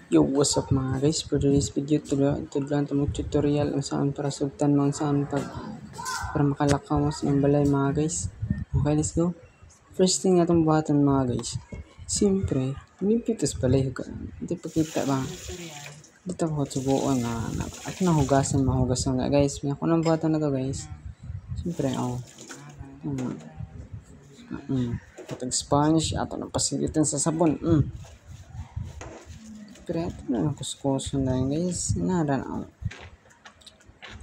Yo, what's up mga guys? For today's video, tudlan ito tutorial ang saan para sugtan mo ang saan para makalakaw mo sa balay mga guys. Okay, let's go. First thing atong buhatan mga guys. Siyempre, nimpitos balay. Hindi pa kita ba? Dito ko subukan na ako na mahugasan nga guys. May ako nang buhatan na to guys. Siyempre, Patag sponge, ato na pasilitan sa sabon. Pero ito na ang kuskuso na yun guys. Nara na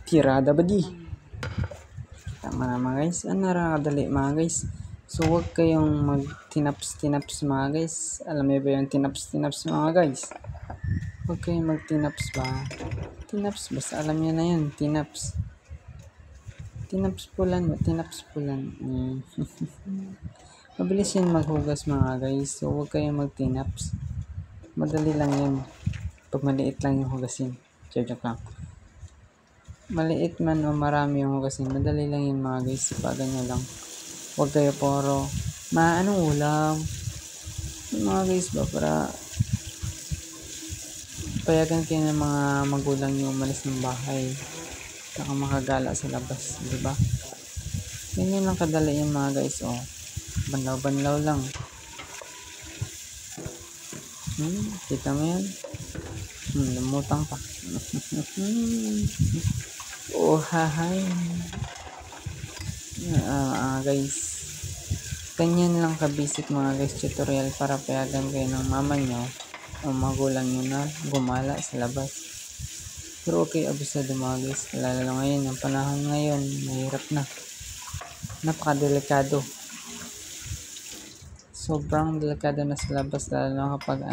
tirada ba di? Tama na mga guys. Nara kadali mga guys. So huwag kayong mag-tinaps mga guys. Alam niyo ba yung tinaps mga guys? Huwag kayong mag-tinaps ba? Tinaps basta alam niyo na yun. Tinaps pulan. Mabilis yun maghugas mga guys. So huwag kayong mag-tinaps. Madali lang yun. Pag maliit lang yung hugasin. Joke lang. Maliit man o marami yung hugasin. Madali lang yun mga guys. Sipagan nyo lang. Huwag kayo puro anong ulam. Mga guys ba para payagan kayo ng mga magulang yung umalis ng bahay. Saka makagala sa labas. Diba? Ganyan lang kadali yung mga guys. Banlaw lang. Kita mo yan? Lumutang pa. Hahay. Guys. Ganyan lang ka-basic mga guys tutorial para payagan kayo ng mama nyo o magulang nyo na gumala sa labas. Pero okay, abisado mga guys. Lalo ngayon, yung panahon ngayon, mahirap na. Napakadelikado. Sobrang delikado na sa labas lalo kapag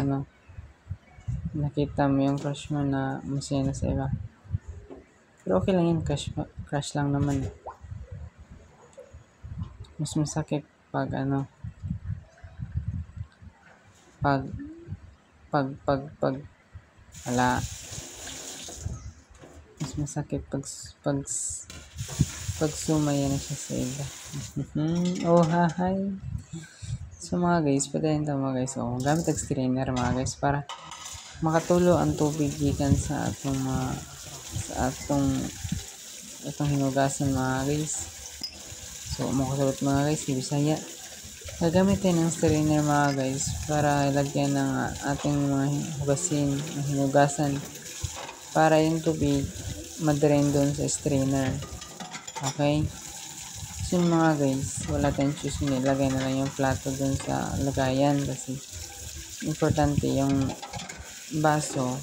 nakita mo yung crush mo na masaya na sa iba. Pero okay lang yun, crush lang naman. Mas masakit pag mas masakit pag sumaya na siya sa iba. Hahay. So mga guys, patayin ito mga guys. Gamit ang strainer mga guys para makatulo ang tubig gikan sa atong hinugasan mga guys. So makasulot mga guys, Bisaya. Gagamit tayo ng strainer mga guys para ilagyan ng ating mga hinugasan para yung tubig madrain doon sa strainer. Okay? So mga guys, wala tayong choose, nilagay na lang yung plato dun sa lagayan kasi importante yung baso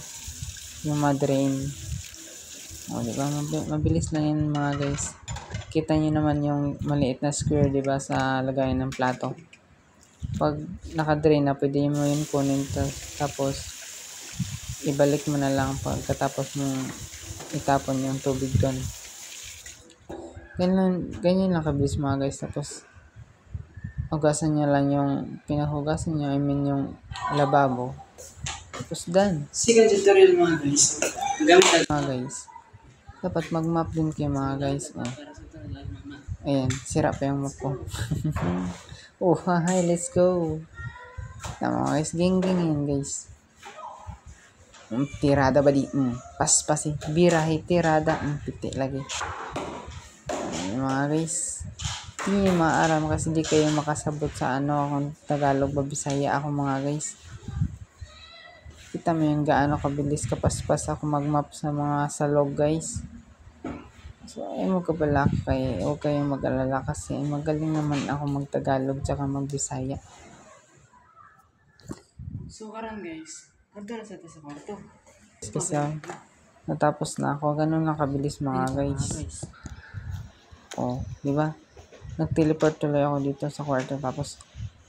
yung madrain. Diba? Mabilis lang yun mga guys. Kita nyo naman yung maliit na square diba sa lagayan ng plato. Pag nakadrain na, pwede mo yun kunin tapos ibalik mo na lang pagkatapos mo itapon yung tubig dun. Ganyan lang kabilis mga guys. Tapos hugasan nyo lang yung pinahugasan nyo, yung lababo. Tapos done. Second tutorial mga guys. Mga guys, dapat mag-map din kayo mga guys. Ayan, sira pa yung map ko. Hi, let's go. Tama mga guys, ging yan guys. Tirada ba di? Paspasi. Birahi tirada. Piti lagi. Mga guys, hindi nyo maaram kasi di kayo makasabot sa kung Tagalog ba Bisaya ako mga guys. Kita mo yung gaano kabilis kapaspas ako mag-map sa mga salog guys. So mo kapala huwag kayong mag-alala kasi magaling naman ako mag-Tagalog tsaka mag-Bisaya. So karon guys, kanto na sa kwarto. Kasi natapos na ako, ganun lang kabilis mga guys. Di ba? Nag-teleport tuloy ako dito sa kwarto tapos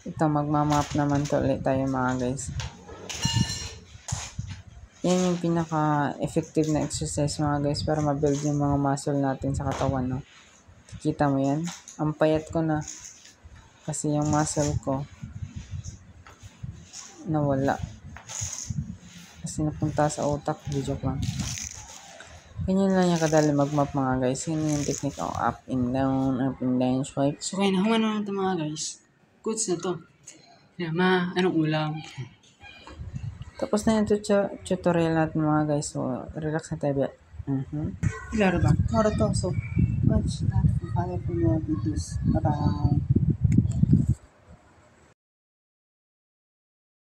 ito magmamap naman tuloy tayo mga guys. Yan yung pinaka-effective na exercise mga guys para ma-build yung mga muscle natin sa katawan, no? Kita mo yan? Ang payat ko na kasi yung muscle ko nawala kasi napunta sa utak. Joke lang. Ganyan lang yung kadali mag-map mga guys. Yun yung technique up and down swipe. So kaya nahuman naman ito mga guys. Goods na to. Anong ulam? Tapos na yung tutorial natin mga guys. So, relax na tayo. Klaro ba? Klaro to. So, watch that for more videos. Bye-bye.